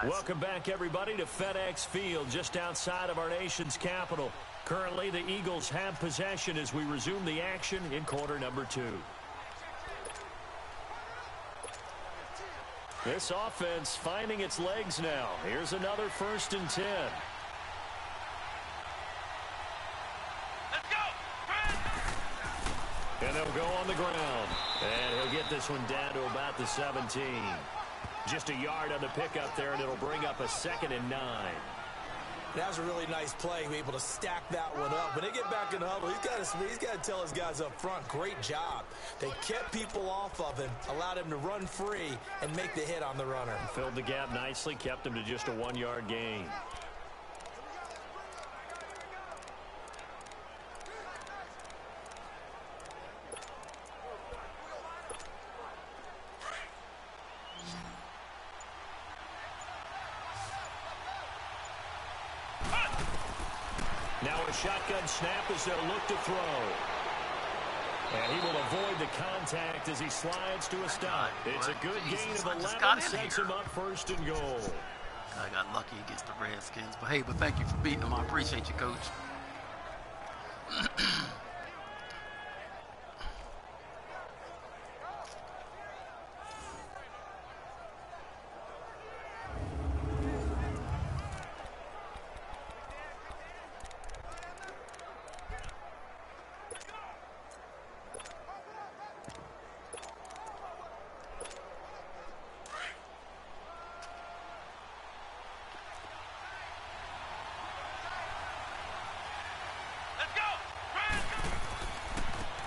guys. Welcome back, everybody, to FedEx Field, just outside of our nation's capital. Currently, the Eagles have possession as we resume the action in quarter number 2. This offense finding its legs now. Here's another 1st and 10. Let's go! And they'll go on the ground. And he'll get this one down to about the 17. Just a yard on the pickup there, and it'll bring up a 2nd and 9. That was a really nice play, be able to stack that one up. When they get back in the huddle, he's got to tell his guys up front, great job. They kept people off of him, allowed him to run free and make the hit on the runner. Filled the gap nicely, kept him to just a 1-yard gain. Now a shotgun snap as they'll look to throw. And he will avoid the contact as he slides to a stop. It's a good gain of 11, sets him up 1st and goal. I got lucky against the Redskins. But, hey, thank you for beating them. I appreciate you, Coach.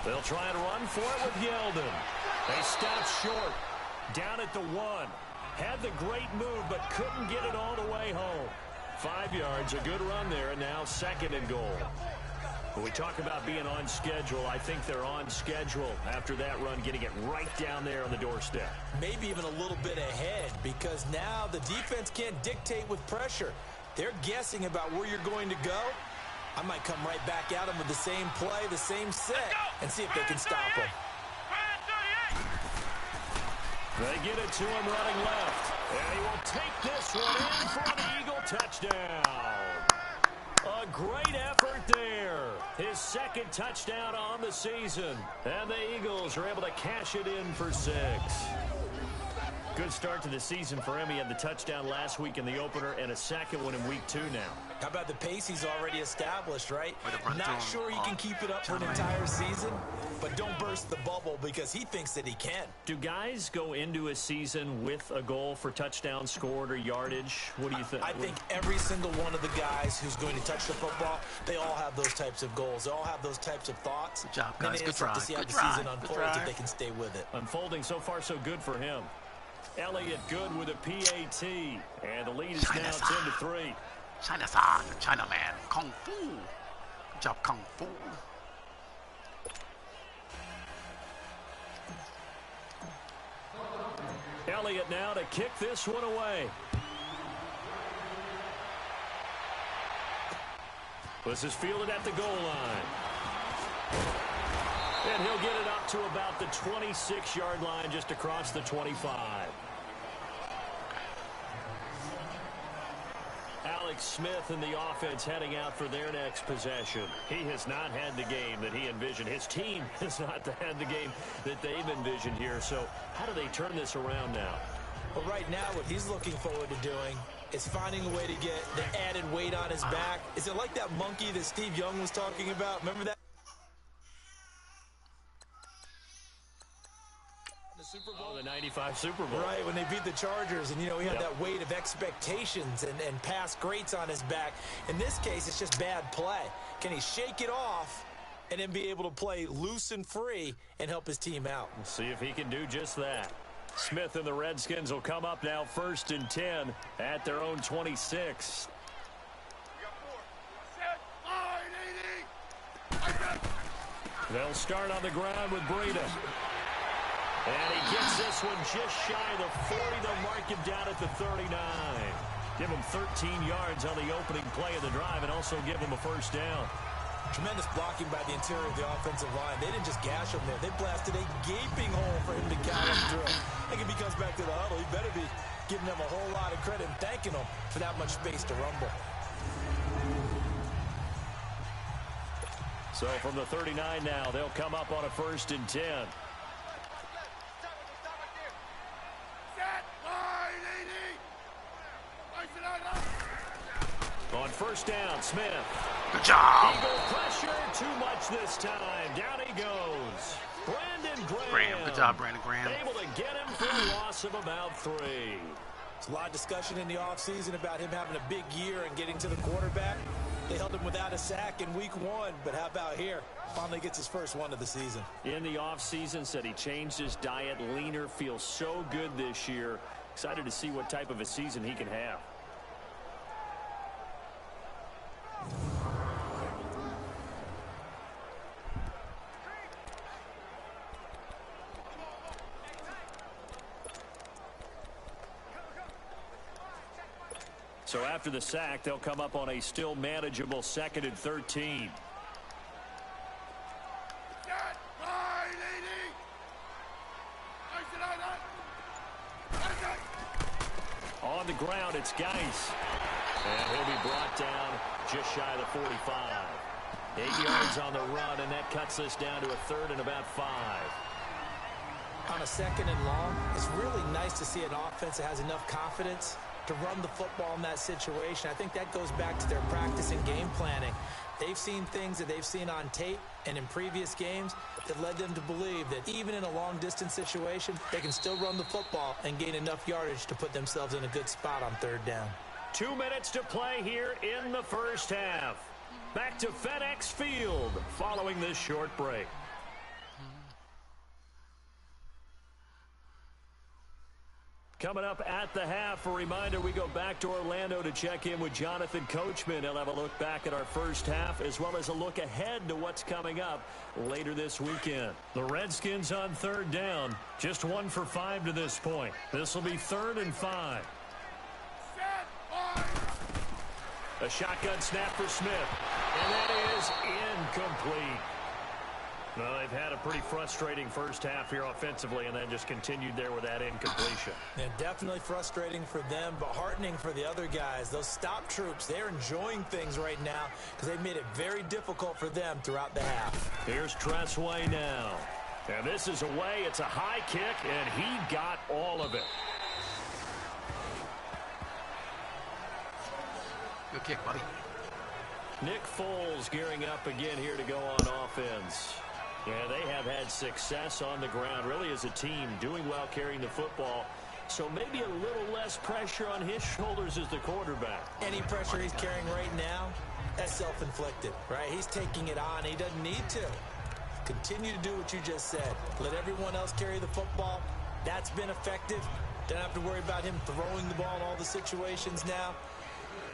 They'll try and run for it with Yeldon. They stop short. Down at the 1. Had the great move, but couldn't get it all the way home. 5 yards, a good run there, and now 2nd and goal. When we talk about being on schedule, I think they're on schedule after that run, getting it right down there on the doorstep. Maybe even a little bit ahead, because now the defense can't dictate with pressure. They're guessing about where you're going to go. I might come right back at him with the same play, the same set, and see if they can stop him. They get it to him running left. And he will take this one in for an Eagle touchdown. A great effort there. His 2nd touchdown on the season. And the Eagles are able to cash it in for 6. Good start to the season for him. He had the touchdown last week in the opener and a 2nd one in week 2 now. How about the pace he's already established, right? Not sure he can keep it up for an entire season, but don't burst the bubble because he thinks that he can. Do guys go into a season with a goal for touchdown scored or yardage? What do you think? I think every single one of the guys who's going to touch the football, they all have those types of goals. They all have those types of thoughts. Good job, guys. Good try. To see how the season unfolds if they can stay with it. Unfolding so far so good for him. Elliott good with a PAT, and the lead is now 10-3. China-san, Chinaman, Kung Fu. Good job, Kung Fu. Elliott now to kick this one away. This is fielded at the goal line. And he'll get it up to about the 26-yard line, just across the 25. Alex Smith and the offense heading out for their next possession. He has not had the game that he envisioned. His team has not had the game that they've envisioned here. So how do they turn this around now? Well, right now what he's looking forward to doing is finding a way to get the added weight on his back. Is it like that monkey that Steve Young was talking about? Remember that? Super Bowl, the 95 Super Bowl. Right, when they beat the Chargers, and, he had that weight of expectations and past greats on his back. In this case, it's just bad play. Can he shake it off and then be able to play loose and free and help his team out? We'll see if he can do just that. Smith and the Redskins will come up now 1st and 10 at their own 26. They'll start on the ground with Breida. And he gets this one just shy of the 40. They'll mark him down at the 39. Give him 13 yards on the opening play of the drive and also give him a 1st down. Tremendous blocking by the interior of the offensive line. They didn't just gash him there. They blasted a gaping hole for him to gallop through. I think if he comes back to the huddle, he better be giving them a whole lot of credit and thanking them for that much space to rumble. So from the 39 now, they'll come up on a 1st and 10. On 1st down, Smith. Good job. Eagle pressure, too much this time. Down he goes. Brandon Graham. Good job, Brandon Graham. Able to get him for a loss of about 3. There's a lot of discussion in the offseason about him having a big year and getting to the quarterback. They held him without a sack in week 1, but how about here? Finally gets his first one of the season. In the offseason, said he changed his diet, leaner, feels so good this year. Excited to see what type of a season he can have. So after the sack, they'll come up on a still manageable 2nd and 13. On the ground, it's Geis. And he'll be brought down just shy of the 45. 8 yards on the run, and that cuts this down to a 3rd and about 5. On a 2nd and long, it's really nice to see an offense that has enough confidence to run the football in that situation. I think that goes back to their practice and game planning. They've seen things that they've seen on tape and in previous games that led them to believe that even in a long-distance situation, they can still run the football and gain enough yardage to put themselves in a good spot on 3rd down. 2 minutes to play here in the 1st half. Back to FedEx Field following this short break. Coming up at the half, a reminder, we go back to Orlando to check in with Jonathan Coachman. He'll have a look back at our 1st half as well as a look ahead to what's coming up later this weekend. The Redskins on 3rd down, just 1 for 5 to this point. This will be 3rd and 5. A shotgun snap for Smith, and that is incomplete. Well, they've had a pretty frustrating 1st half here offensively and then just continued there with that incompletion. And definitely frustrating for them, but heartening for the other guys. Those stop troops, they're enjoying things right now because they've made it very difficult for them throughout the half. Here's Tressway now. And this is away. It's a high kick, and he got all of it. Good kick, buddy. Nick Foles gearing up again here to go on offense. Yeah, they have had success on the ground, really as a team, doing well carrying the football. So maybe a little less pressure on his shoulders as the quarterback. Any pressure he's carrying right now, that's self-inflicted, right? He's taking it on. He doesn't need to. Continue to do what you just said. Let everyone else carry the football. That's been effective. Don't have to worry about him throwing the ball in all the situations now.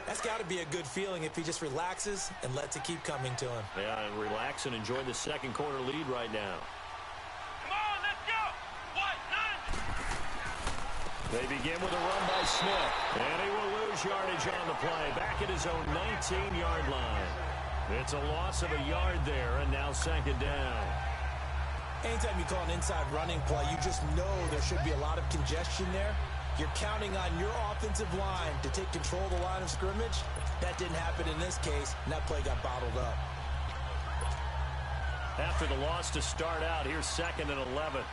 That's got to be a good feeling if he just relaxes and lets it keep coming to him. Yeah, and relax and enjoy the 2nd quarter lead right now. Come on, let's go. 1, 9. They begin with a run by Smith. And he will lose yardage on the play. Back at his own 19-yard line. It's a loss of a yard there, and now 2nd down. Anytime you call an inside running play, you just know there should be a lot of congestion there. You're counting on your offensive line to take control of the line of scrimmage. That didn't happen in this case, and that play got bottled up. After the loss to start out, here's 2nd and 11.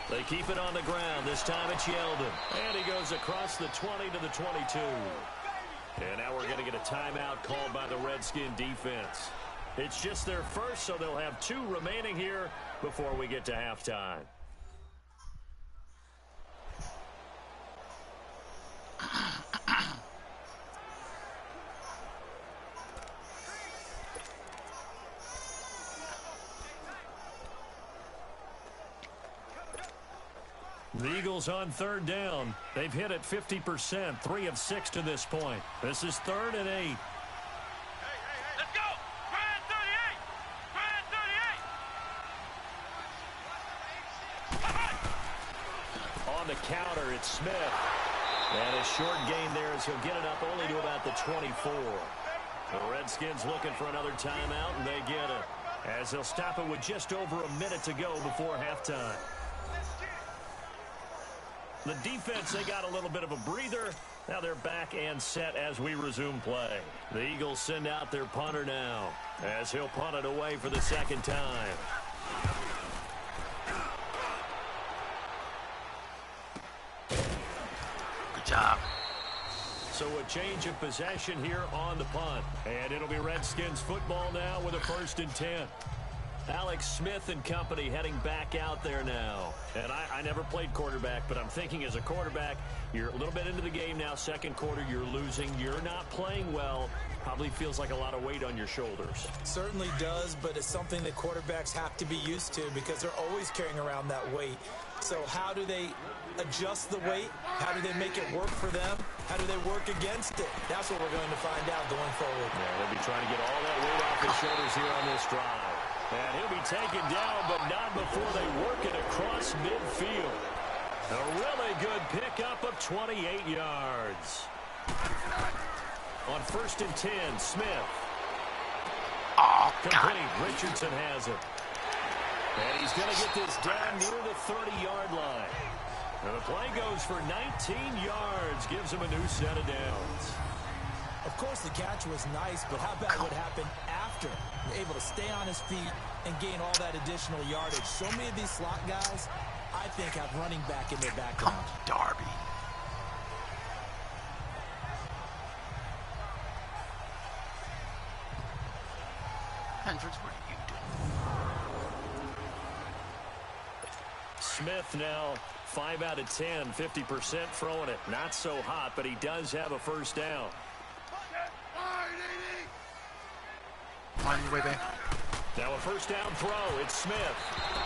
They keep it on the ground. This time it's Yeldon. And he goes across the 20 to the 22. And now we're going to get a timeout called by the Redskin defense. It's just their first, so they'll have 2 remaining here before we get to halftime. The Eagles on 3rd down. They've hit it 50%, 3 of 6 to this point. This is 3rd and 8. Let's go. Grand 38. Grand 38. On the counter, it's Smith. And a short gain there as he'll get it up only to about the 24. The Redskins looking for another timeout, and they get it. as they'll stop it with just over a minute to go before halftime. The defense, they got a little bit of a breather. Now they're back and set as we resume play. The Eagles send out their punter now as he'll punt it away for the second time. Good job. So a change of possession here on the punt. And it'll be Redskins football now with a 1st and 10. Alex Smith and company heading back out there now. And I never played quarterback, but I'm thinking as a quarterback, you're a little bit into the game now. Second quarter, you're losing. You're not playing well. Probably feels like a lot of weight on your shoulders. Certainly does, but it's something that quarterbacks have to be used to because they're always carrying around that weight. So how do they adjust the weight? How do they make it work for them? How do they work against it? That's what we're going to find out going forward. Yeah, they'll be trying to get all that weight off his shoulders here on this drive. And he'll be taken down, but not before they work it across midfield. A really good pickup of 28 yards. On 1st and 10, Smith. Oh, Complete. God. Richardson has it. And he's going to get this down near the 30-yard line. And the play goes for 19 yards, gives him a new set of downs. Of course, the catch was nice, but how about what happened after? You're able to stay on his feet and gain all that additional yardage. So many of these slot guys, I think, have running back in their background. Darby. Hendricks, what are you doing? Smith now 5 out of 10, 50% throwing it. Not so hot, but he does have a 1st down. On your way, babe. Now a 1st down throw. It's Smith.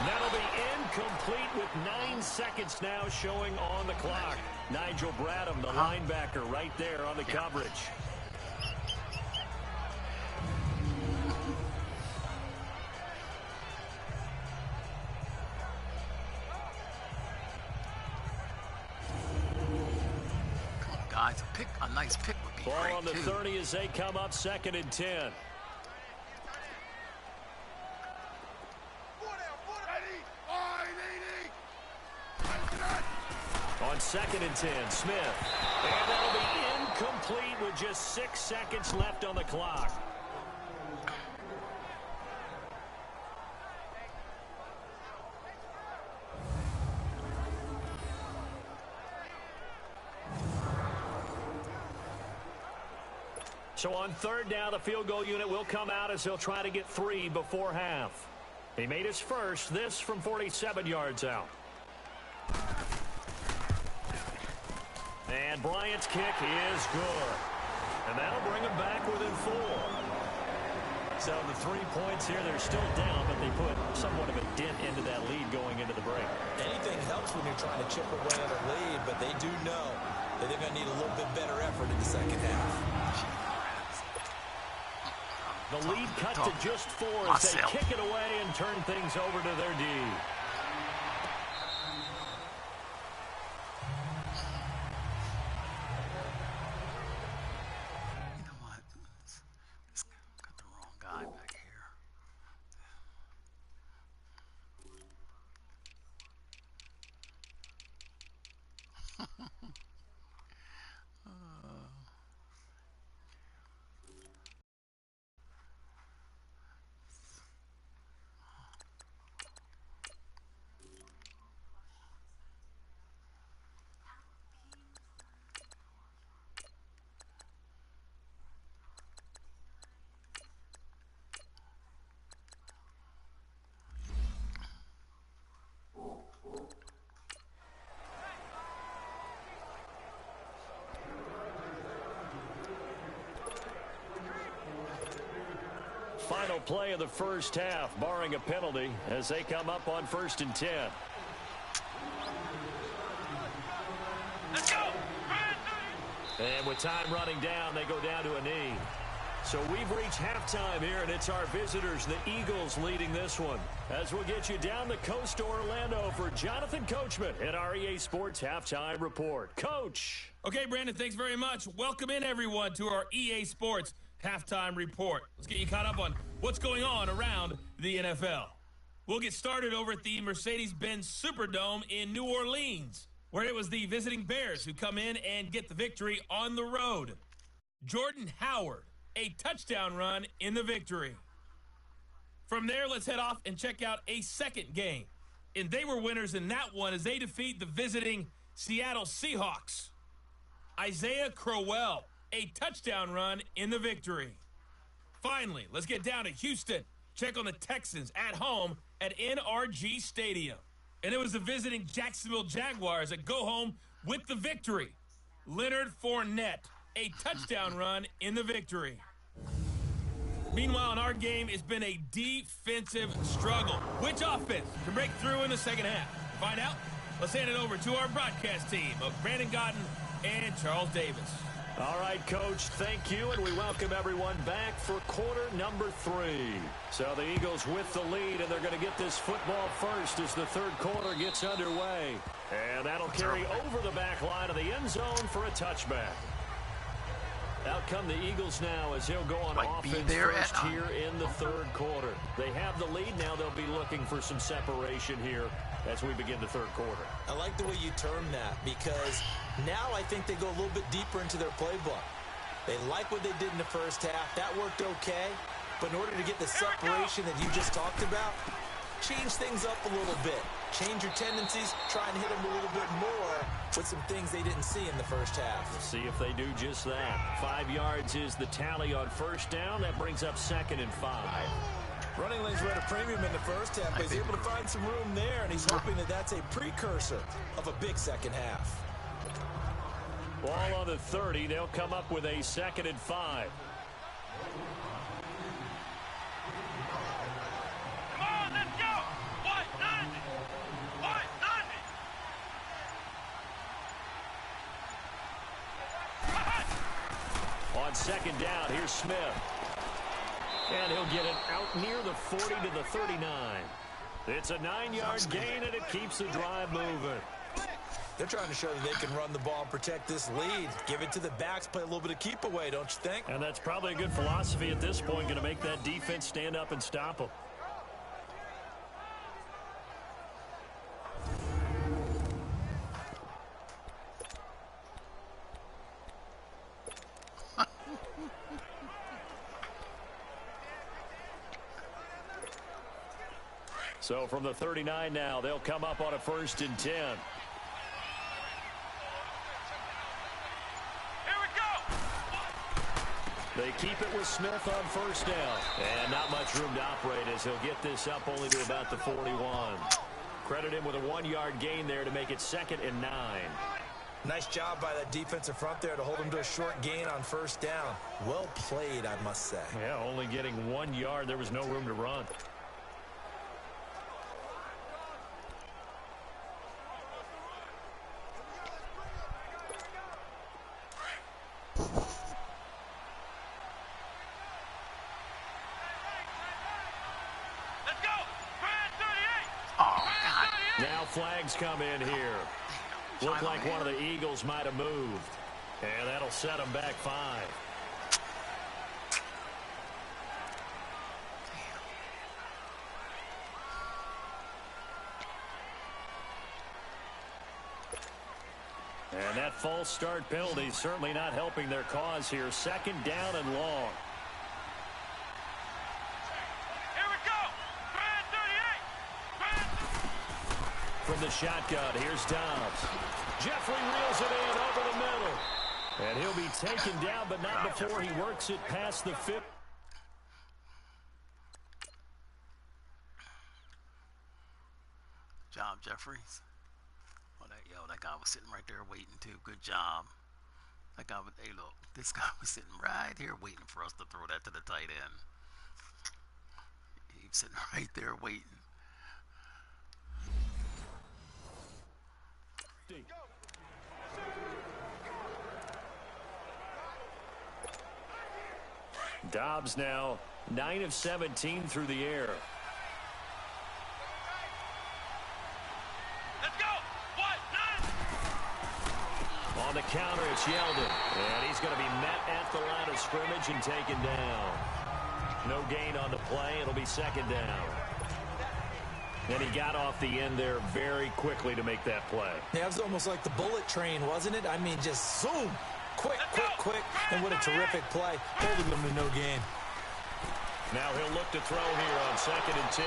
That'll be incomplete with 9 seconds now showing on the clock. Nigel Bradham, the linebacker, right there on the coverage. Come on, guys. A nice pick would be Ball great, on the too. 30 as they come up 2nd and 10. On 2nd and 10, Smith. And that'll be incomplete with just 6 seconds left on the clock. So on 3rd down, the field goal unit will come out as he'll try to get 3 before half. He made his first, this from 47 yards out. And Bryant's kick is good. And that'll bring him back within 4. So the 3 points here, they're still down, but they put somewhat of a dent into that lead going into the break. Anything helps when you're trying to chip away at a lead, but they do know that they're going to need a little bit better effort in the second half. The lead cut to just 4 as they kick it away and turn things over to their D. Final play of the first half, barring a penalty, as they come up on 1st and 10. Let's go! And with time running down, they go down to a knee. So we've reached halftime here, and it's our visitors, the Eagles, leading this one. As we'll get you down the coast to Orlando for Jonathan Coachman at our EA Sports Halftime Report. Coach! Okay, Brandon, thanks very much. Welcome in, everyone, to our EA Sports halftime report. Let's get you caught up on what's going on around the NFL. We'll get started over at the Mercedes-Benz Superdome in New Orleans, where it was the visiting Bears who come in and get the victory on the road. Jordan Howard, a touchdown run in the victory. From there, let's head off and check out a second game. And they were winners in that one as they defeat the visiting Seattle Seahawks. Isaiah Crowell, a touchdown run in the victory. Finally, let's get down to Houston. Check on the Texans at home at NRG Stadium. And it was the visiting Jacksonville Jaguars that go home with the victory. Leonard Fournette, a touchdown run in the victory. Meanwhile, in our game, it's been a defensive struggle. Which offense can break through in the second half? To find out, let's hand it over to our broadcast team of Brandon Gaudin and Charles Davis. All right, Coach, thank you, and we welcome everyone back for quarter number 3. So the Eagles with the lead, and they're going to get this football first as the third quarter gets underway. And that'll carry over the back line of the end zone for a touchback. Out come the Eagles now as he'll go on offense first here in the third quarter. They have the lead now. They'll be looking for some separation here as we begin the third quarter. I like the way you term that because now I think they go a little bit deeper into their playbook. They like what they did in the first half. That worked okay. But in order to get the separation that you just talked about, change things up a little bit. Change your tendencies. Try and hit them a little bit more with some things they didn't see in the first half. We'll see if they do just that. 5 yards is the tally on first down. That brings up 2nd and 5. Running lanes were at a premium in the first half, but he's able to find some room there, and he's hoping that that's a precursor of a big second half. Ball on the 30. They'll come up with a 2nd and 5. Come on, let's go! White, Nandi! White, Nandi! On 2nd down, here's Smith. And he'll get it out near the 40 to the 39. It's a 9-yard gain, and it keeps the drive moving. They're trying to show that they can run the ball and protect this lead. Give it to the backs, play a little bit of keep away, don't you think? And that's probably a good philosophy at this point, going to make that defense stand up and stop them. So from the 39 now, they'll come up on a 1st and 10. Here we go! They keep it with Smith on 1st down. And not much room to operate as he'll get this up only to about the 41. Credit him with a 1-yard gain there to make it 2nd and 9. Nice job by that defensive front there to hold him to a short gain on 1st down. Well played, I must say. Yeah, only getting 1 yard. There was no room to run. Flags come in here. Looked like one of the Eagles might have moved. And that'll set them back 5. And that false start penalty certainly not helping their cause here. 2nd down and long. From the shotgun, here's Dobbs. Jeffrey reels it in over the middle. And he'll be taken down, but not before he works it past the 50. Job, Jeffries. Oh, that guy was sitting right there waiting too. Good job. That guy was, hey, look, this guy was sitting right here waiting for us to throw that to the tight end. He was sitting right there waiting. Dobbs now 9 of 17 through the air. Let's go. On the counter, it's Yeldon. And he's going to be met at the line of scrimmage and taken down. No gain on the play. It'll be second down. And he got off the end there very quickly to make that play. Yeah, it was almost like the bullet train, wasn't it? I mean, just zoom. Quick, quick. And what a terrific play. Holding them to no gain. Now he'll look to throw here on 2nd and 10.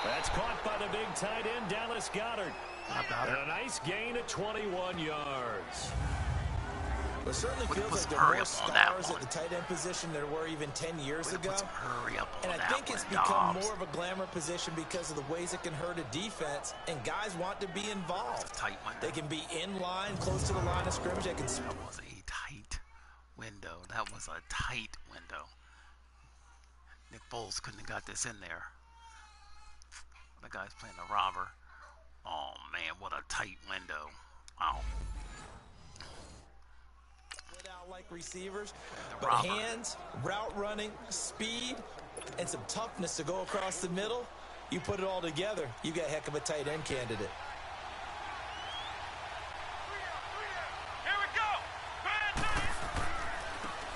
That's caught by the big tight end, Dallas Goedert. And a nice gain of 21 yards. It certainly feels like there are more stars at the tight end position than there were even 10 years ago. And I think it's become more of a glamour position because of the ways it can hurt a defense, and guys want to be involved. They can be in line, close to the line of scrimmage. That was a tight window. That was a tight window. Nick Foles couldn't have got this in there. The guy's playing the robber. Oh, man, what a tight window. Wow. Like receivers, but hands, route running, speed, and some toughness to go across the middle. You put it all together, you got a heck of a tight end candidate. Here we go.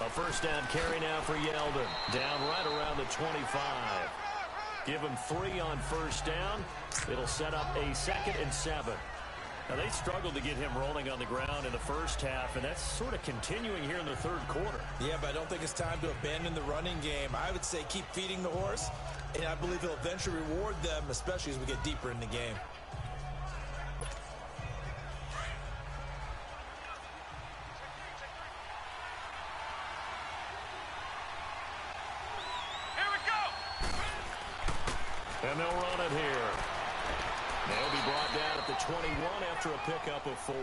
A first down carry now for Yeldon. Down right around the 25. Give him 3 on first down. It'll set up a 2nd and 7. Now, they struggled to get him rolling on the ground in the first half, and that's sort of continuing here in the third quarter. Yeah, but I don't think it's time to abandon the running game. I would say keep feeding the horse, and I believe he'll eventually reward them, especially as we get deeper in the game. Here we go. And they'll run it here. They'll be brought down at the 21 after a pickup of 4.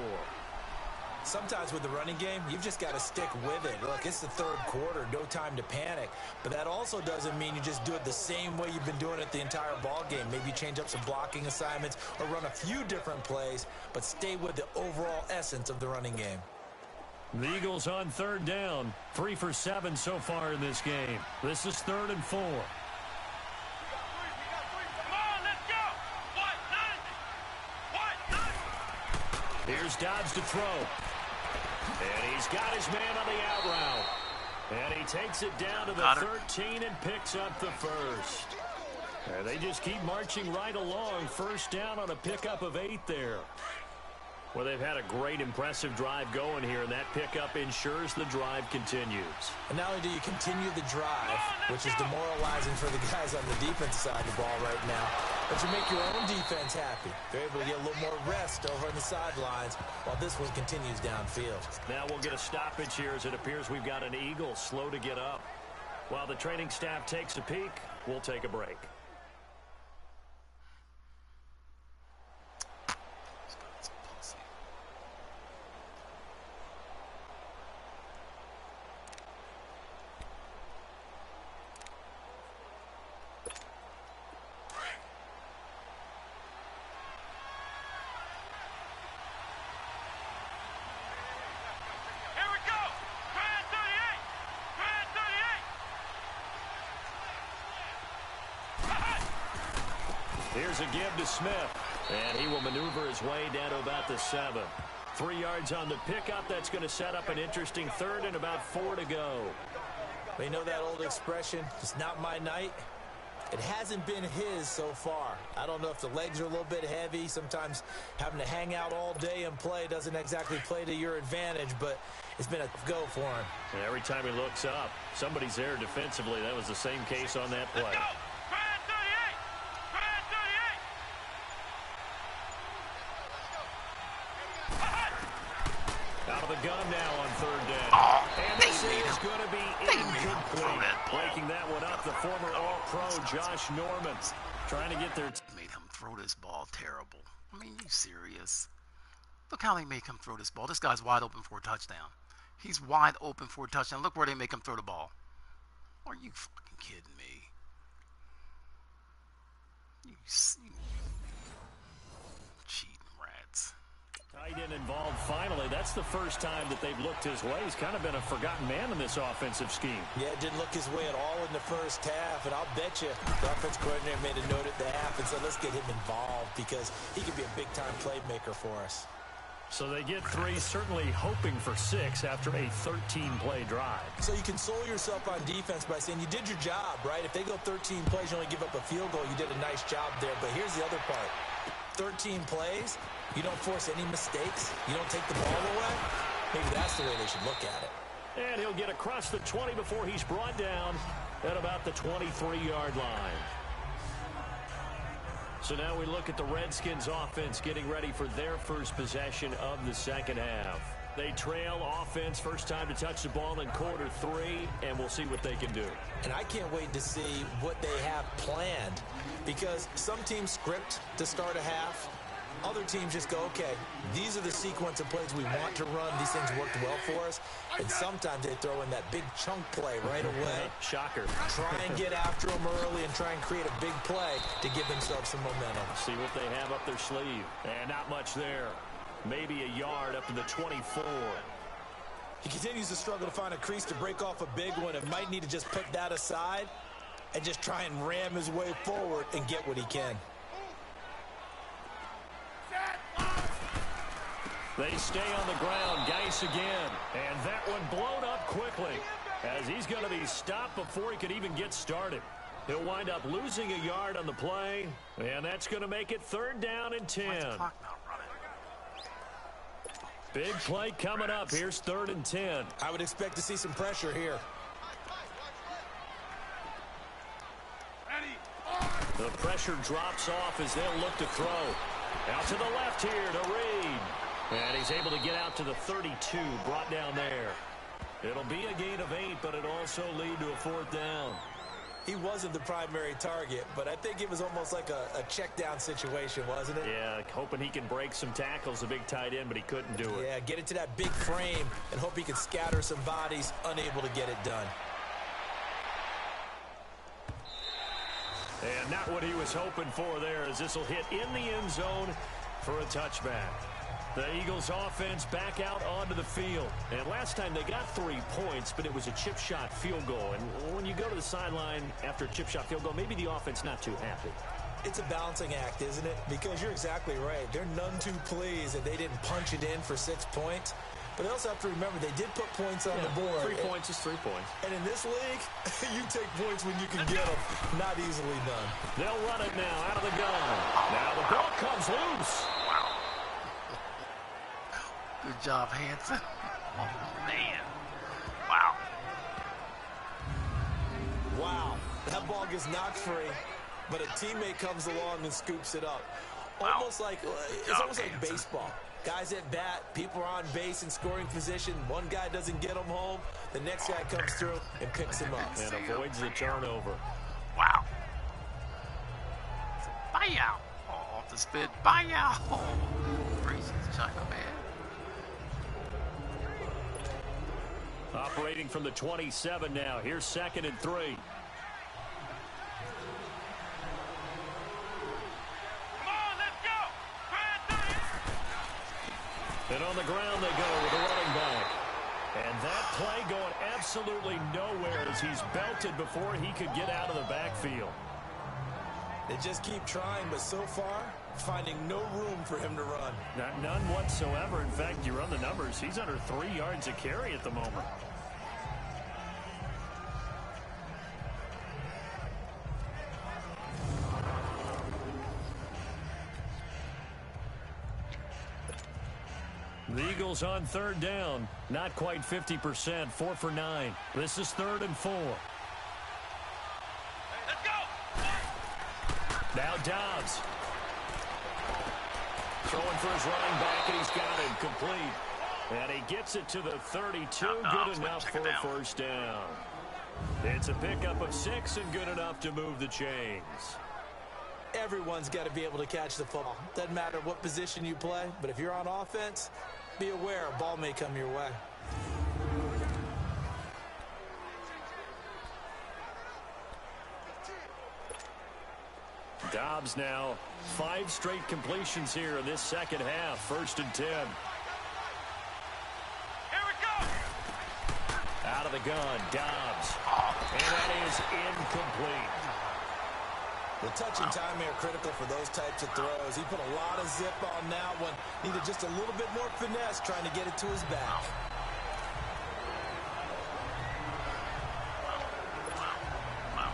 Sometimes with the running game, you've just got to stick with it. Look, it's the third quarter, no time to panic. But that also doesn't mean you just do it the same way you've been doing it the entire ball game. Maybe change up some blocking assignments or run a few different plays, but stay with the overall essence of the running game. The Eagles on 3rd down. 3 for 7 so far in this game. This is 3rd and 4. Here's Dobbs to throw. And he's got his man on the out route. And he takes it down to the 13 and picks up the first. And they just keep marching right along. First down on a pickup of 8 there. Well, they've had a great, impressive drive going here, and that pickup ensures the drive continues. And not only do you continue the drive, which is demoralizing for the guys on the defensive side of the ball right now, but you make your own defense happy. They're able to get a little more rest over on the sidelines while this one continues downfield. Now we'll get a stoppage here as it appears we've got an Eagle slow to get up. While the training staff takes a peek, we'll take a break. Here's a give to Smith, and he will maneuver his way down to about the 7. 3 yards on the pickup. That's going to set up an interesting 3rd and about 4 to go. You know that old expression, it's not my night? It hasn't been his so far. I don't know if the legs are a little bit heavy. Sometimes having to hang out all day and play doesn't exactly play to your advantage, but it's been a go for him. And every time he looks up, somebody's there defensively. That was the same case on that play. Out of the gun now on 3rd down. And this is going to be incomplete. Breaking that one up, the former All-Pro Josh Norman trying to get there. Made him throw this ball terrible. I mean, you serious? Look how they make him throw this ball. This guy's wide open for a touchdown. He's wide open for a touchdown. Look where they make him throw the ball. Are you fucking kidding me? You cheating rats. Tight end involved finally. That's the first time that they've looked his way. He's kind of been a forgotten man in this offensive scheme. Yeah, it didn't look his way at all in the first half, and I'll bet you the offense coordinator made a note at the half and said, let's get him involved because he could be a big-time playmaker for us. So they get 3, certainly hoping for 6 after a 13-play drive. So you console yourself on defense by saying you did your job, right? If they go 13 plays, you only give up a field goal, you did a nice job there. But here's the other part. 13 plays, you don't force any mistakes, you don't take the ball away. Maybe that's the way they should look at it. And he'll get across the 20 before he's brought down at about the 23-yard line. So now we look at the Redskins offense getting ready for their first possession of the second half. They trail offense, first time to touch the ball in quarter 3, and we'll see what they can do. And I can't wait to see what they have planned, because some teams script to start a half. Other teams just go, okay, these are the sequence of plays we want to run. These things worked well for us. And sometimes they throw in that big chunk play right away. Shocker. Try and get after them early and try and create a big play to give themselves some momentum. See what they have up their sleeve. And not much there. Maybe a yard up to the 24. He continues to struggle to find a crease to break off a big one and might need to just put that aside and just try and ram his way forward and get what he can. They stay on the ground. Geis again. And that one blown up quickly as he's going to be stopped before he could even get started. He'll wind up losing a yard on the play, and that's going to make it 3rd down and 10. Big play coming up. Here's 3rd and 10. I would expect to see some pressure here. The pressure drops off as they'll look to throw. Out to the left here to Reed. And he's able to get out to the 32, brought down there. It'll be a gain of 8, but it'll also lead to a 4th down. He wasn't the primary target, but I think it was almost like a check down situation, wasn't it? Yeah, hoping he can break some tackles, a big tight end, but he couldn't do it. Yeah, get it to that big frame and hope he can scatter some bodies, unable to get it done. And not what he was hoping for there, as this will hit in the end zone for a touchback. The Eagles offense back out onto the field. And last time they got 3 points, but it was a chip shot field goal. And when you go to the sideline after a chip shot field goal, maybe the offense not too happy. It's a balancing act, isn't it? Because you're exactly right. They're none too pleased that they didn't punch it in for 6 points. But they also have to remember they did put points on the board. 3 points is 3 points. And in this league, you take points when you can get them. Not easily done. They'll run it now out of the gun. Now the ball comes loose. Good job, Hanson. Oh, man. Wow. Wow. That ball gets knocked free, but a teammate comes along and scoops it up. Wow. Almost like, it's almost like baseball. Guys at bat, people are on base in scoring position. One guy doesn't get them home. The next guy comes through and picks him up. And avoids the turnover. Wow. Buyout. Oh, off the spin. Buyout. Freezes China, man. Operating from the 27 now. Here's 2nd and 3. Come on, let's go. And on the ground they go with a running back. And that play going absolutely nowhere as he's belted before he could get out of the backfield. They just keep trying, but so far, finding no room for him to run. None whatsoever. In fact, you run the numbers. He's under 3 yards a carry at the moment. The Eagles on 3rd down. Not quite 50%. 4 for 9. This is 3rd and 4. Let's go. Now Dobbs. Throwing for his running back, and he's got it complete. And he gets it to the 32. Good enough for a 1st down. It's a pickup of 6 and good enough to move the chains. Everyone's got to be able to catch the football. Doesn't matter what position you play, but if you're on offense, be aware a ball may come your way. Dobbs now 5 straight completions here in this second half. 1st and 10. Here we go. Out of the gun, Dobbs. And that is incomplete. The touch and timing are critical for those types of throws. He put a lot of zip on that one. Needed just a little bit more finesse trying to get it to his back.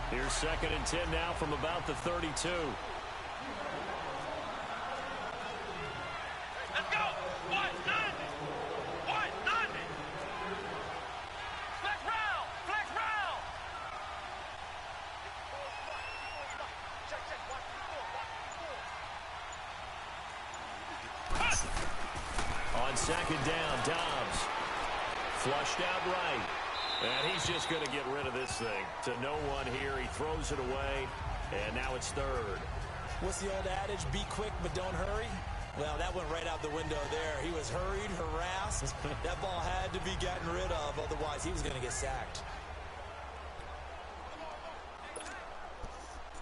Here's 2nd and 10 now from about the 32. Let's go. White 90. White 90. Flex round. Flex round. On 2nd down, Dobbs. Flushed out right. And he's just going to get rid of this thing. To no one here. He throws it away. And now it's 3rd. What's the old adage? Be quick, but don't hurry. Well, that went right out the window there. He was hurried, harassed. That ball had to be gotten rid of. Otherwise, he was going to get sacked.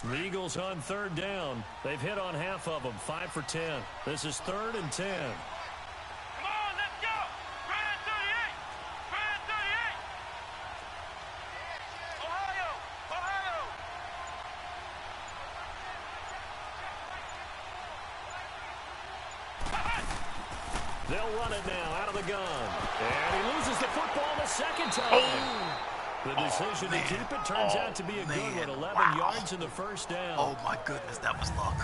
The Eagles on 3rd down. They've hit on half of them. 5 for 10. This is 3rd and 10. Come on, let's go. Grand 38. Grand 38. Ohio. Ohio. They'll run it now out of the gun. And he loses the football the 2nd time. The decision to keep it turns out to be a good one. 11 yards in the 1st down. Oh, my goodness, that was luck.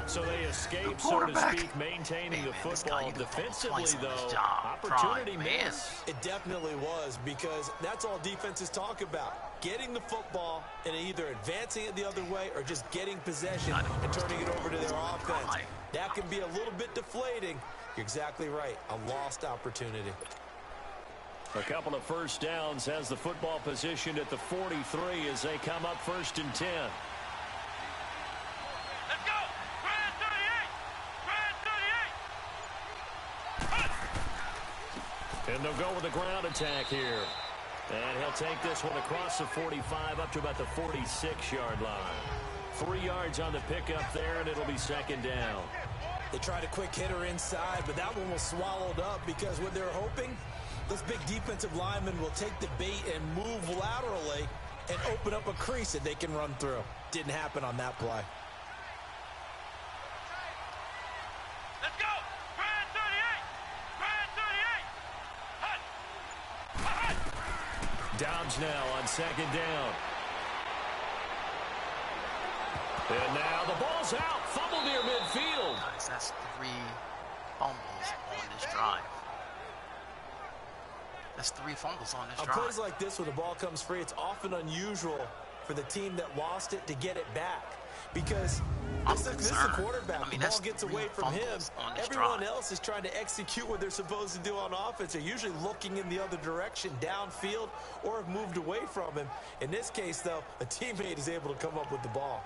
So they escape, so to speak, maintaining the football. Defensively, though, opportunity miss. It definitely was, because that's all defenses talk about. Getting the football and either advancing it the other way or just getting possession and turning it over to their offense. That can be a little bit deflating. You're exactly right. A lost opportunity. A couple of 1st downs has the football positioned at the 43 as they come up 1st and 10. Let's go. Grand 38. Grand 38. And they'll go with the ground attack here. And he'll take this one across the 45 up to about the 46-yard line. 3 yards on the pickup there, and it'll be 2nd down. They tried a quick hitter inside, but that one was swallowed up because what they're hoping, this big defensive lineman will take the bait and move laterally and open up a crease that they can run through. Didn't happen on that play. Let's go. Grand 38. Grand 38. Hut. Hut. Dobbs now on 2nd down. And now the ball's out. Fumble near midfield. Guys, that's 3 fumbles on this drive. That's 3 fumbles on this On drive. plays like this where the ball comes free, it's often unusual for the team that lost it to get it back. Because this is a quarterback. I mean, the ball gets away from him. Everyone else is trying to execute what they're supposed to do on offense. They're usually looking in the other direction, downfield, or have moved away from him. In this case, though, a teammate is able to come up with the ball.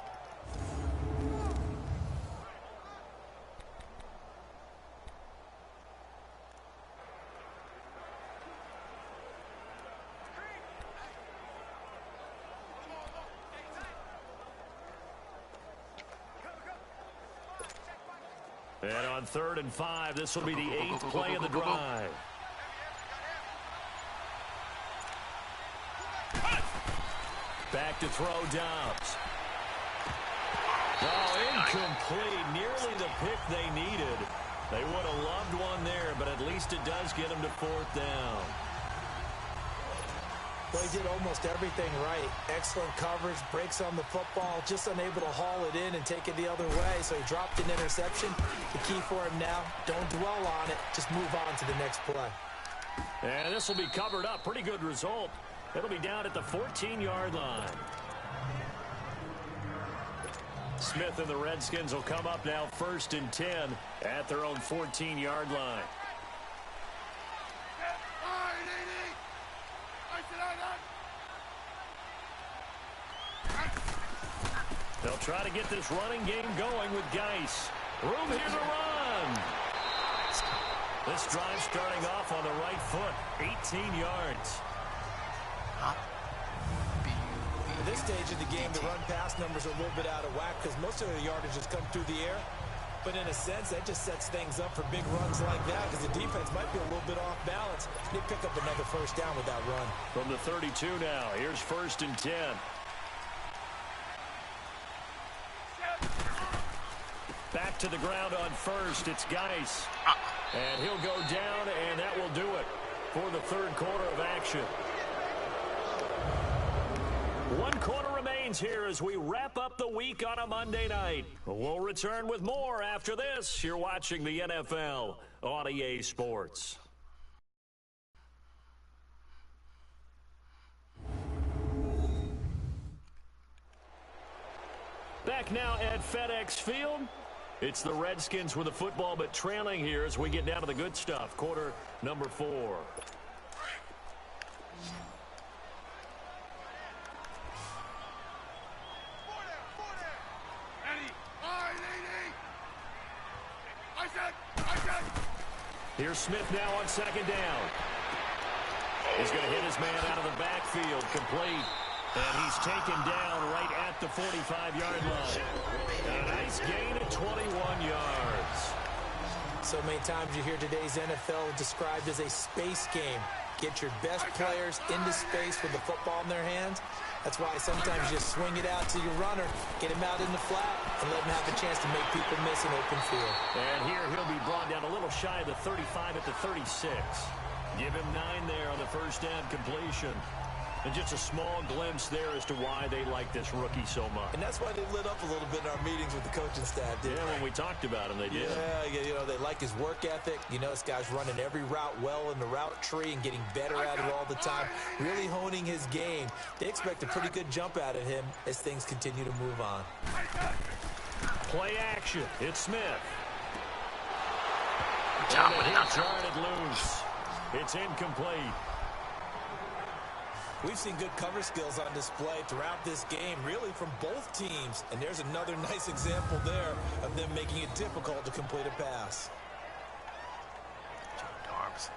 And on 3rd and 5, this will be the 8th play of the drive. Back to throw, Dobbs. Oh, incomplete. Nearly the pick they needed. They would have loved one there, but at least it does get them to 4th down. Well, he did almost everything right. Excellent coverage, breaks on the football, just unable to haul it in and take it the other way. So he dropped an interception. The key for him now, don't dwell on it. Just move on to the next play. And this will be covered up. Pretty good result. It'll be down at the 14-yard line. Smith and the Redskins will come up now 1st and 10 at their own 14-yard line. They'll try to get this running game going with Geis. Room here to run. This drive starting off on the right foot. 18 yards. At this stage of the game, the run-pass numbers are a little bit out of whack because most of the yardage has come through the air. But in a sense, that just sets things up for big runs like that because the defense might be a little bit off balance. They pick up another 1st down with that run. From the 32 now, here's 1st and 10. Back to the ground on first. It's Geis. And he'll go down, and that will do it for the third quarter of action. 1 quarter remains here as we wrap up the week on a Monday night. We'll return with more after this. You're watching the NFL on EA Sports. Back now at FedEx Field. It's the Redskins with the football, but trailing here as we get down to the good stuff. Quarter number 4. Here's Smith now on second down. He's going to hit his man out of the backfield, complete. And he's taken down right at the 45-yard line. A nice gain of 21 yards. So many times you hear today's NFL described as a space game. Get your best players into space with the football in their hands. That's why sometimes you just swing it out to your runner, get him out in the flat, and let him have a chance to make people miss an open field. And here he'll be brought down a little shy of the 35 at the 36. Give him 9 there on the first down completion. And just a small glimpse there as to why they like this rookie so much. And that's why they lit up a little bit in our meetings with the coaching staff, didn't they? When we talked about him, they did. Yeah, you know, they like his work ethic. You know, this guy's running every route well in the route tree and getting better at it all the time, really honing his game. They expect a pretty good jump out of him as things continue to move on. Play action. It's Smith. Job And with he's darted loose. It's incomplete. We've seen good cover skills on display throughout this game, really from both teams. And there's another nice example there of them making it difficult to complete a pass. Darbs.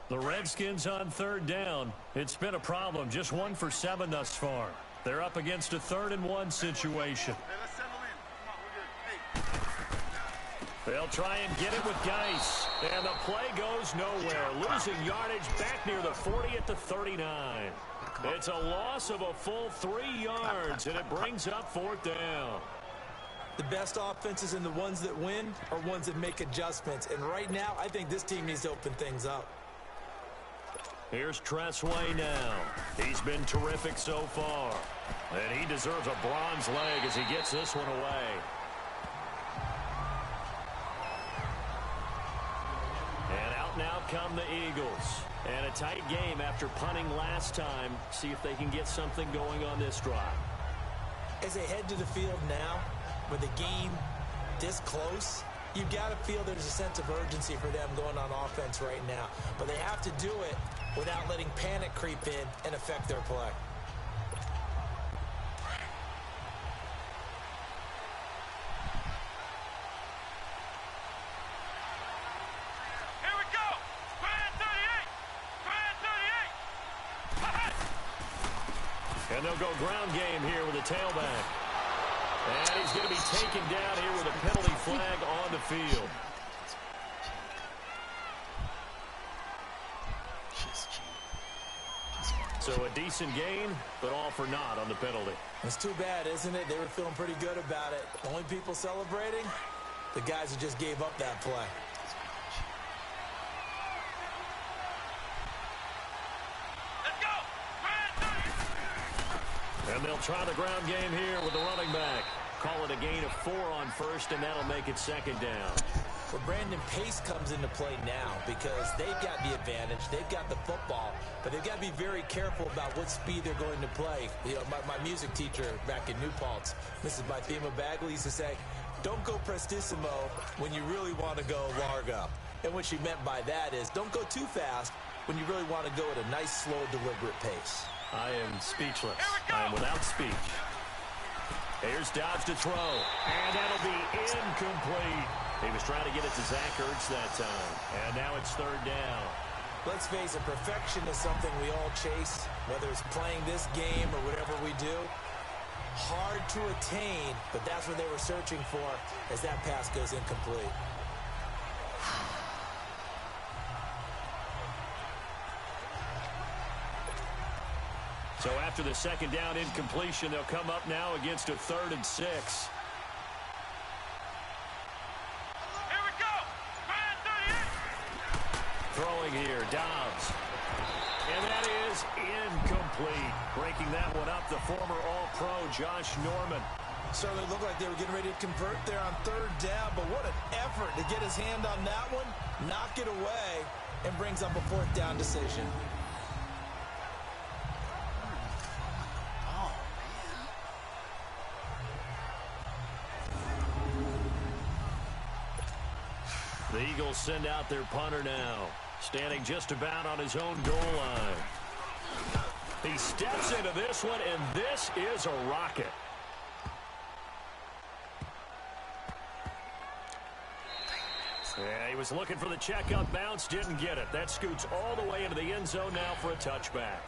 The Redskins on third down. It's been a problem. Just 1 for 7 thus far. They're up against a 3rd and 1 situation. They'll try and get it with Geis. And the play goes nowhere. Losing yardage back near the 40 at the 39. It's a loss of a full 3 yards, and it brings up 4th down. The best offenses and the ones that win are ones that make adjustments. And right now, I think this team needs to open things up. Here's Tressway now. He's been terrific so far. And he deserves a bronze leg as he gets this one away. And out now come the Eagles. And a tight game after punting last time. See if they can get something going on this drive. As they head to the field now, with the game this close, you've got to feel there's a sense of urgency for them going on offense right now. But they have to do it without letting panic creep in and affect their play. Here we go. Grand 38. And they'll go ground game here with a tailback. And he's going to be taken down here with a penalty flag on the field. So a decent gain, but all for naught on the penalty. It's too bad, isn't it? They were feeling pretty good about it. Only people celebrating, the guys who just gave up that play. Let's go. Grand 38. And they'll try the ground game here with the running back. Call it a gain of 4 on first, and that'll make it 2nd down. Well, Brandon, pace comes into play now because they've got the advantage. They've got the football, but they've got to be very careful about what speed they're going to play. You know, my music teacher back in New Paltz, Mrs. Bythema Bagley, used to say, don't go prestissimo when you really want to go largo. And what she meant by that is don't go too fast when you really want to go at a nice, slow, deliberate pace. I am speechless. I am without speech. Here's Dobbs to throw, and that'll be incomplete. He was trying to get it to Zach Ertz that time, and now it's 3rd down. Let's face it, perfection is something we all chase, whether it's playing this game or whatever we do. Hard to attain, but that's what they were searching for as that pass goes incomplete. So after the second down incompletion, they'll come up now against a 3rd and 6. Here we go. Grand 38. Throwing here, Dobbs. And that is incomplete. Breaking that one up, the former All-Pro Josh Norman. Certainly looked like they were getting ready to convert there on 3rd down, but what an effort to get his hand on that one, knock it away, and brings up a 4th down decision. Oh, man. The Eagles send out their punter now, standing just about on his own goal line. He steps into this one, and this is a rocket. Yeah, he was looking for the checkup bounce, didn't get it. That scoots all the way into the end zone now for a touchback.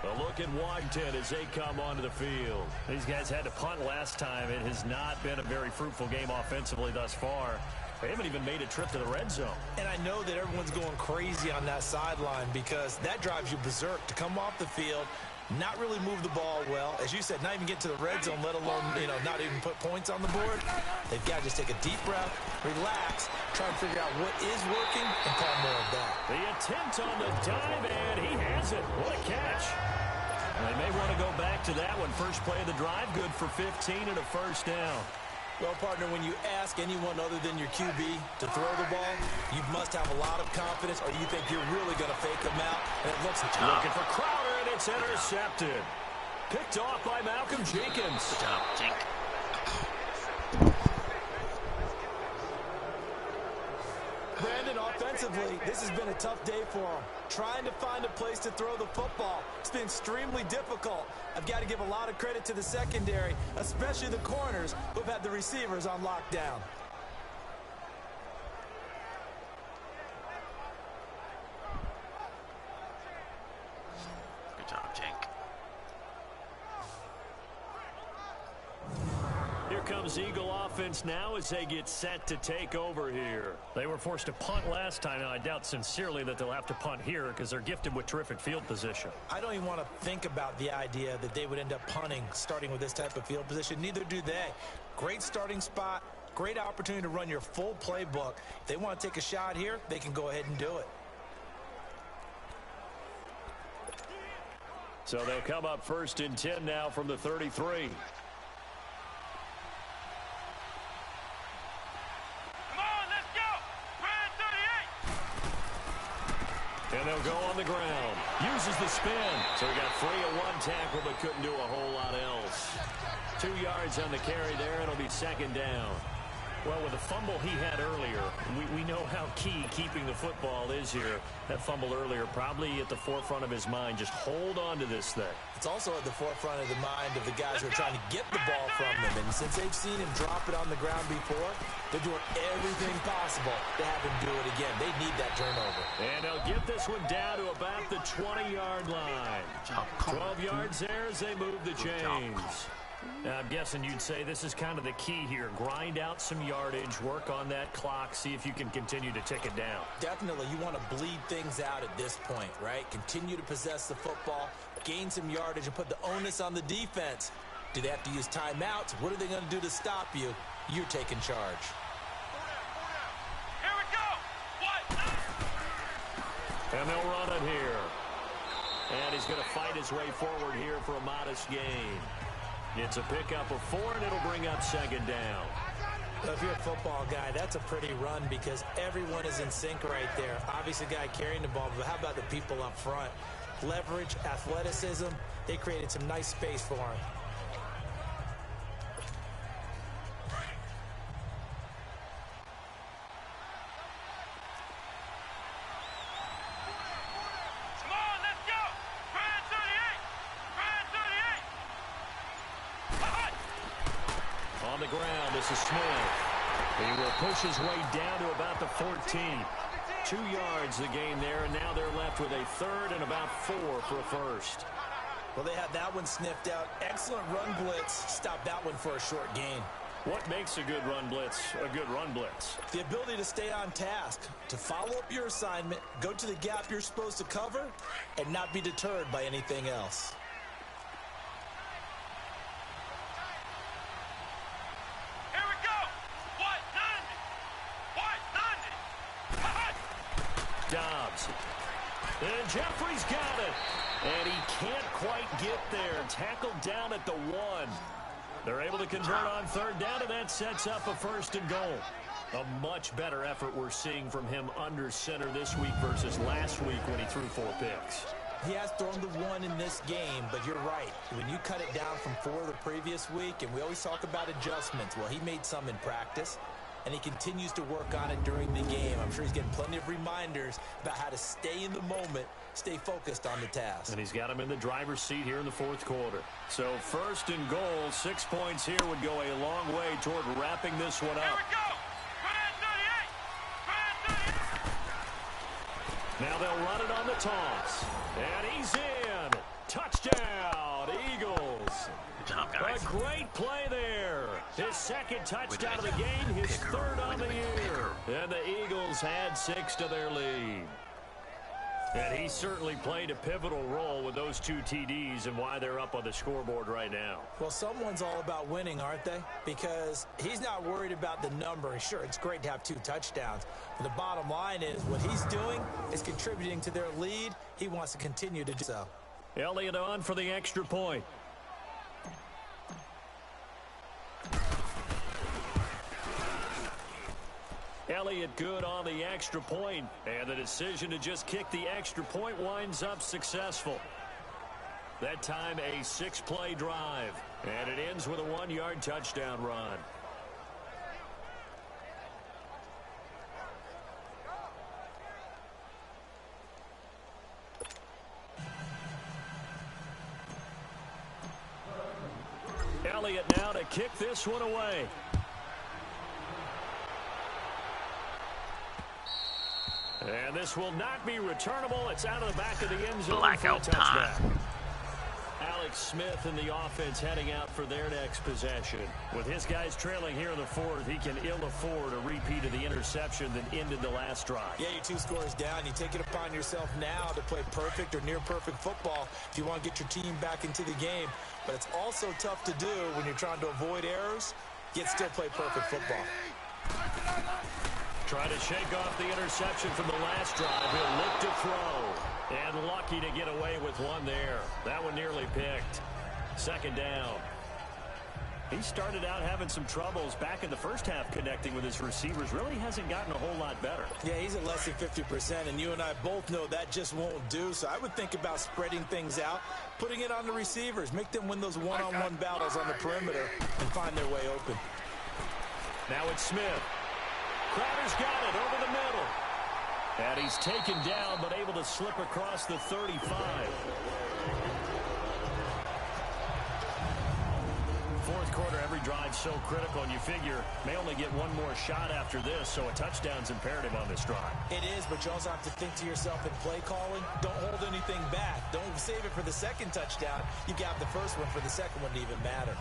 A look at Washington as they come onto the field. These guys had to punt last time. It has not been a very fruitful game offensively thus far. They haven't even made a trip to the red zone. And I know that everyone's going crazy on that sideline because that drives you berserk to come off the field, not really move the ball well. As you said, not even get to the red zone, let alone, not even put points on the board. They've got to just take a deep breath, relax, try and figure out what is working, and call more of that. The attempt on the dive, and he has it. What a catch. They may want to go back to that one. First play of the drive, good for 15 and a 1st down. Well, partner, when you ask anyone other than your QB to throw the ball, you must have a lot of confidence, or you think you're really going to fake them out. And it looks like looking for Crowder, and it's intercepted. Picked off by Malcolm Jenkins. Good job, Jink. Brandon, offensively, this has been a tough day for him. Trying to find a place to throw the football. It's been extremely difficult. I've got to give a lot of credit to the secondary, especially the corners who've had the receivers on lockdown. Good job, Jink. Here comes Eagle offense now as they get set to take over here. They were forced to punt last time, and I doubt sincerely that they'll have to punt here because they're gifted with terrific field position. I don't even want to think about the idea that they would end up punting starting with this type of field position. Neither do they. Great starting spot, great opportunity to run your full playbook. If they want to take a shot here, they can go ahead and do it. So they'll come up 1st and 10 now from the 33. And they'll go on the ground. Uses the spin. So he got free of one tackle but couldn't do a whole lot else. 2 yards on the carry there. It'll be 2nd down. Well, with the fumble he had earlier, we know how key keeping the football is here. That fumble earlier probably at the forefront of his mind. Just hold on to this thing. It's also at the forefront of the mind of the guys who are trying to get the ball from them. And since they've seen him drop it on the ground before, they're doing everything possible to have him do it again. They need that turnover. And they'll get this one down to about the 20-yard line. 12 yards there as they move the chains. Now, I'm guessing you'd say this is kind of the key here. Grind out some yardage, work on that clock, see if you can continue to tick it down. Definitely, you want to bleed things out at this point, right? Continue to possess the football, gain some yardage, and put the onus on the defense. Do they have to use timeouts? What are they going to do to stop you? You're taking charge. Here we go. What? And they'll run it here. And he's going to fight his way forward here for a modest gain. It's a pickup of 4, and it'll bring up 2nd down. Well, if you're a football guy, that's a pretty run because everyone is in sync right there. Obviously, the guy carrying the ball, but how about the people up front? Leverage, athleticism, they created some nice space for him. Come on, let's go. Grand 38. Grand 38. On the ground, this is Smith. He will push his way down to about the 14. 2 yards the gain there, and now they're left with a 3rd and about 4 for a 1st. Well, they had that one sniffed out. Excellent run blitz. Stop that one for a short gain. What makes a good run blitz a good run blitz? The ability to stay on task, to follow up your assignment, go to the gap you're supposed to cover, and not be deterred by anything else. Dobbs. And Jeffrey's got it. And he can't quite get there. Tackled down at the 1. They're able to convert on third down, and that sets up a 1st and goal. A much better effort we're seeing from him under center this week versus last week when he threw 4 picks. He has thrown the 1 in this game, but you're right. When you cut it down from 4 the previous week, and we always talk about adjustments, well, he made some in practice, and he continues to work on it during the game. I'm sure he's getting plenty of reminders about how to stay in the moment, stay focused on the task. And he's got him in the driver's seat here in the 4th quarter. So 1st and goal, 6 points here would go a long way toward wrapping this one Here up. we go. Now they'll run it on the toss. And he's in. Touchdown, Eagles. Good job, guys. A great play there. His 2nd touchdown of the game, his 3rd on the year. And the Eagles had 6 to their lead. And he certainly played a pivotal role with those 2 TDs and why they're up on the scoreboard right now. Well, someone's all about winning, aren't they? Because he's not worried about the number. Sure, it's great to have 2 touchdowns. But the bottom line is what he's doing is contributing to their lead. He wants to continue to do so. Elliott on for the extra point. Elliott good on the extra point, and the decision to just kick the extra point winds up successful. That time a 6-play drive, and it ends with a 1-yard touchdown run. Elliott now to kick this one away. And this will not be returnable. It's out of the back of the end zone for a touchdown. Alex Smith and the offense heading out for their next possession. With his guys trailing here in the 4th, he can ill afford a repeat of the interception that ended the last drive. Yeah, you're 2 scores down. You take it upon yourself now to play perfect or near perfect football if you want to get your team back into the game. But it's also tough to do when you're trying to avoid errors, yet still play perfect football. Try to shake off the interception from the last drive. He'll look to throw. And lucky to get away with one there. That one nearly picked. 2nd down. He started out having some troubles back in the first half connecting with his receivers. Really hasn't gotten a whole lot better. Yeah, he's at less than 50%, and you and I both know that just won't do. So I would think about spreading things out, putting it on the receivers, make them win those one-on-one battles on the perimeter and find their way open. Now it's Smith. Crowder's got it over the middle. And he's taken down, but able to slip across the 35. 4th quarter, every drive so critical, and you figure may only get one more shot after this, so a touchdown's imperative on this drive. It is, but you also have to think to yourself in play calling, don't hold anything back. Don't save it for the 2nd touchdown. You got the first one for the 2nd one to even matter.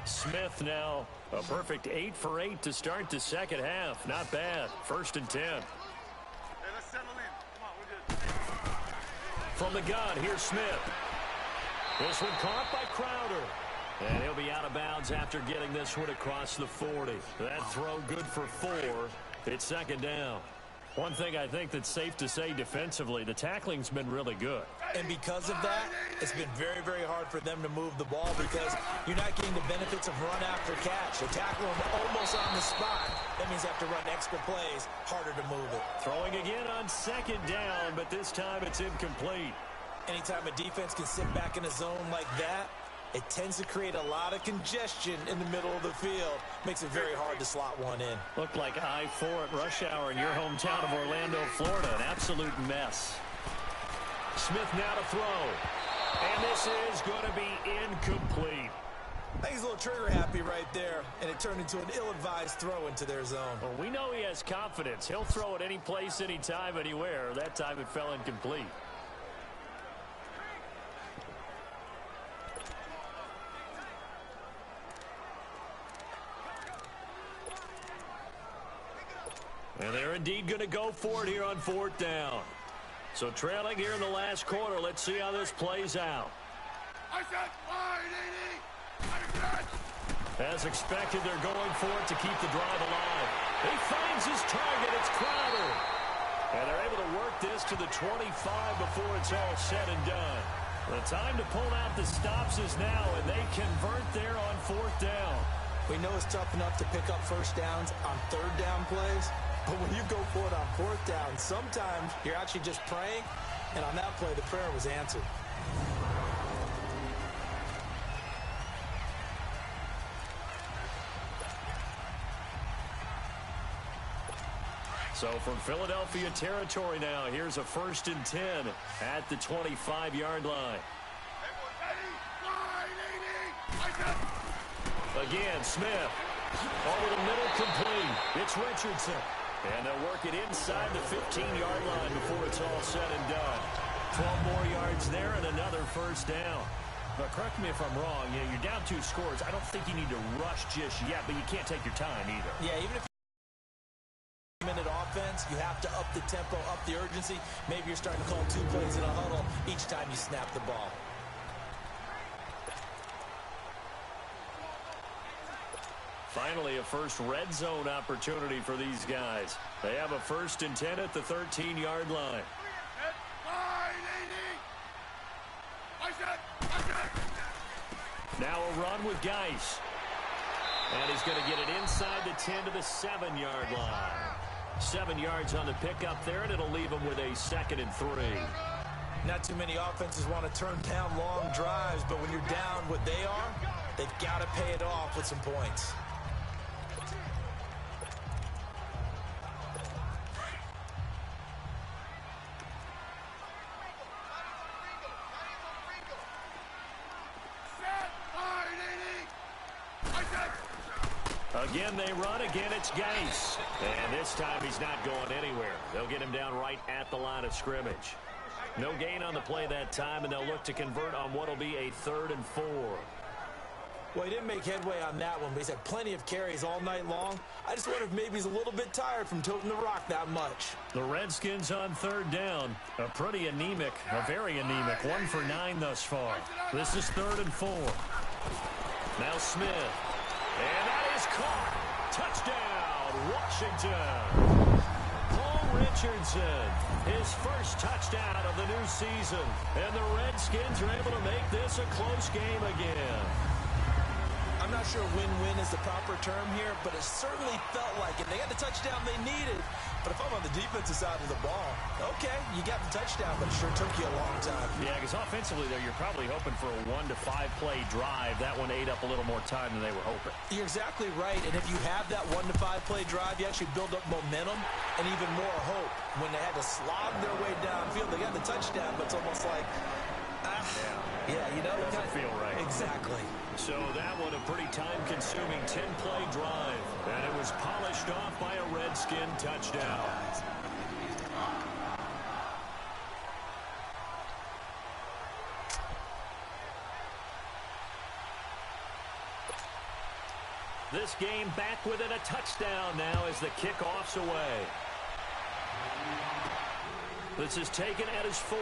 Smith now a perfect 8 for 8 to start the 2nd half. Not bad. 1st and 10. Hey, let's settle in. Come on, we're good. From the gun, here's Smith. This one caught by Crowder. And he'll be out of bounds after getting this one across the 40. That throw good for 4. It's 2nd down. One thing I think that's safe to say defensively, the tackling's been really good. And because of that, it's been very, very hard for them to move the ball because you're not getting the benefits of run after catch. They tackle them almost on the spot. That means they have to run extra plays, harder to move it. Throwing again on 2nd down, but this time it's incomplete. Anytime a defense can sit back in a zone like that, it tends to create a lot of congestion in the middle of the field. Makes it very hard to slot one in. Looked like I-4 at rush hour in your hometown of Orlando, Florida. An absolute mess. Smith now to throw. And this is going to be incomplete. I think he's a little trigger happy right there, and it turned into an ill-advised throw into their zone. Well, we know he has confidence. He'll throw it any place, anytime, anywhere. That time it fell incomplete. And they're indeed going to go for it here on 4th down. So trailing here in the last quarter. Let's see how this plays out. As expected, they're going for it to keep the drive alive. He finds his target. It's Crowder. And they're able to work this to the 25 before it's all said and done. The time to pull out the stops is now, and they convert there on 4th down. We know it's tough enough to pick up first downs on 3rd down plays, but when you go for it on 4th down, sometimes you're actually just praying, and on that play, the prayer was answered. So from Philadelphia territory now, here's a 1st and 10 at the 25-yard line. Again, Smith. Over the middle, complete. It's Richardson. And they'll work it inside the 15-yard line before it's all said and done. 12 more yards there and another 1st down. But correct me if I'm wrong. You're down 2 scores. I don't think you need to rush just yet, but you can't take your time either. Yeah, even if minute offense, you have to up the tempo, up the urgency. Maybe you're starting to call 2 plays in a huddle each time you snap the ball. Finally, a first red zone opportunity for these guys. They have a 1st and 10 at the 13-yard line. Now a run with Geis. And he's going to get it inside the 10 to the 7-yard line. 7 yards on the pickup there, and it'll leave him with a 2nd and 3. Not too many offenses want to turn down long drives, but when you're down what they are, they've got to pay it off with some points. Again, they run. Again, it's Geis. And this time he's not going anywhere. They'll get him down right at the line of scrimmage. No gain on the play that time, and they'll look to convert on what will be a 3rd and 4. Well, he didn't make headway on that one, but he's had plenty of carries all night long. I just wonder if maybe he's a little bit tired from toting the rock that much. The Redskins on 3rd down. A pretty anemic, a very anemic, 1 for 9 thus far. This is 3rd and 4. Now Smith. And that is caught. Touchdown, Washington. Paul Richardson, his first touchdown of the new season. And the Redskins are able to make this a close game again. I'm not sure win-win is the proper term here, but it certainly felt like it. They got the touchdown they needed. But if I'm on the defensive side of the ball, okay, you got the touchdown, but it sure took you a long time. Yeah, because offensively there, you're probably hoping for a 1 to 5 play drive. That one ate up a little more time than they were hoping. You're exactly right, and if you have that 1 to 5 play drive, you actually build up momentum and even more hope. When they had to slog their way downfield, they got the touchdown, but it's almost like, yeah, you know. Doesn't feel right. Exactly. So that one a pretty time-consuming 10-play drive. And it was polished off by a Redskin touchdown. This game back within a touchdown now as the kickoff's away. This is taken at his 4.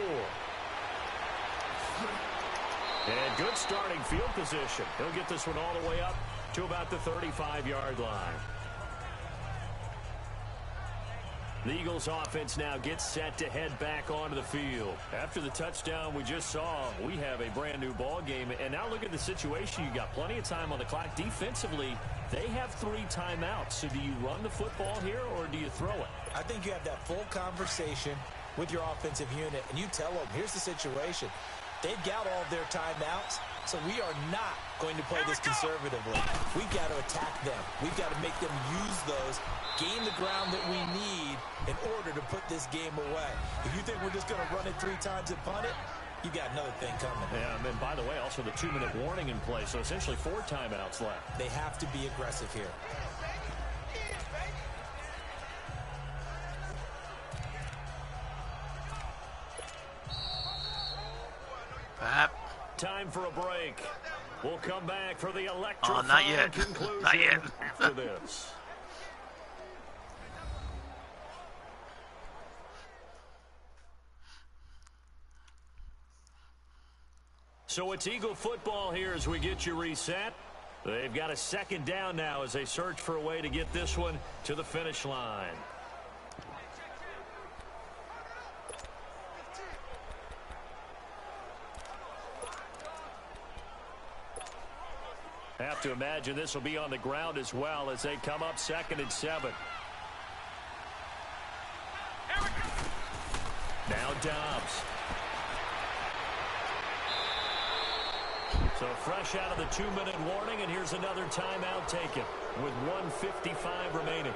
And good starting field position. He'll get this one all the way up to about the 35-yard line. The Eagles offense now gets set to head back onto the field. After the touchdown we just saw, we have a brand new ball game. And now look at the situation. You got plenty of time on the clock. Defensively, they have 3 timeouts. So do you run the football here or do you throw it? I think you have that full conversation with your offensive unit, and you tell them, here's the situation. They've got all of their timeouts, so we are not going to play this conservatively. We've got to attack them. We've got to make them use those, gain the ground that we need in order to put this game away. If you think we're just going to run it 3 times and punt it, you got another thing coming. Yeah, and by the way, also the 2-minute warning in play, so essentially 4 timeouts left. They have to be aggressive here. Time for a break. We'll come back for the electrifying not yet. conclusion Not yet. after this. So it's Eagle football here as we get you reset. They've got a second down now as they search for a way to get this one to the finish line. Have to imagine this will be on the ground as well as they come up 2nd and 7. Now Dobbs. So fresh out of the 2-minute warning, and here's another timeout taken with 1:55 remaining.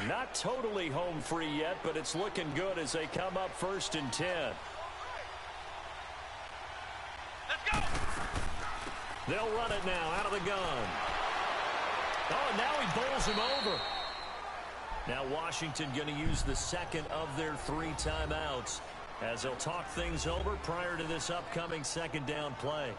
Not totally home free yet, but it's looking good as they come up 1st and 10. Let's go. They'll run it now out of the gun. Oh, and now he bowls him over. Now Washington going to use the second of their 3 timeouts as they'll talk things over prior to this upcoming 2nd down play.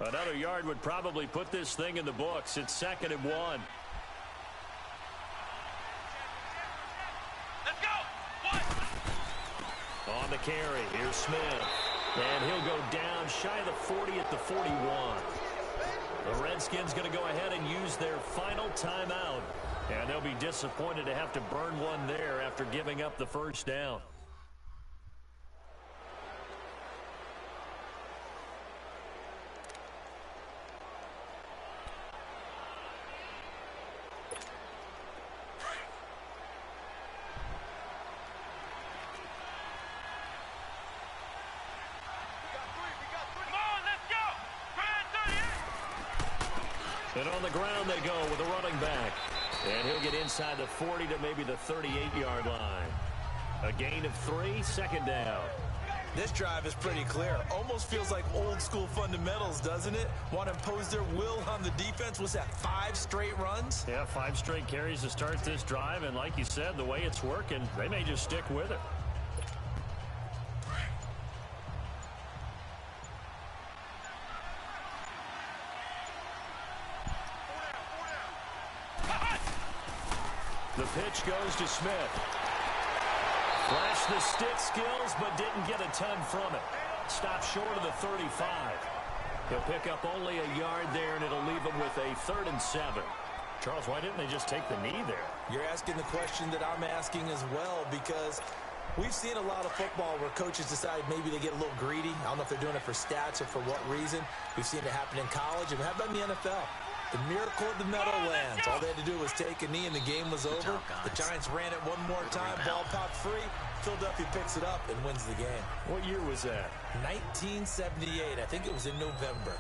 Another yard would probably put this thing in the books. It's 2nd and 1. Let's go. On the carry, here's Smith. And he'll go down shy of the 40 at the 41. The Redskins going to go ahead and use their final timeout. And they'll be disappointed to have to burn one there after giving up the 1st down. And on the ground they go with a running back. And he'll get inside the 40 to maybe the 38-yard line. A gain of 3, 2nd down. This drive is pretty clear. Almost feels like old school fundamentals, doesn't it? Want to impose their will on the defense. Was that 5 straight runs? Yeah, 5 straight carries to start this drive. And like you said, the way it's working, they may just stick with it. The pitch goes to Smith. Flashed the stick skills, but didn't get a ton from it. Stopped short of the 35. He'll pick up only a yard there, and it'll leave him with a 3rd and 7. Charles, why didn't they just take the knee there? You're asking the question that I'm asking as well, because we've seen a lot of football where coaches decide maybe they get a little greedy. I don't know if they're doing it for stats or for what reason. We've seen it happen in college, and how about in the NFL? The miracle of the Meadowlands. All they had to do was take a knee and the game was over. The Giants ran it one more time. Ball popped free. Philadelphia picks it up and wins the game. What year was that? 1978. I think it was in November.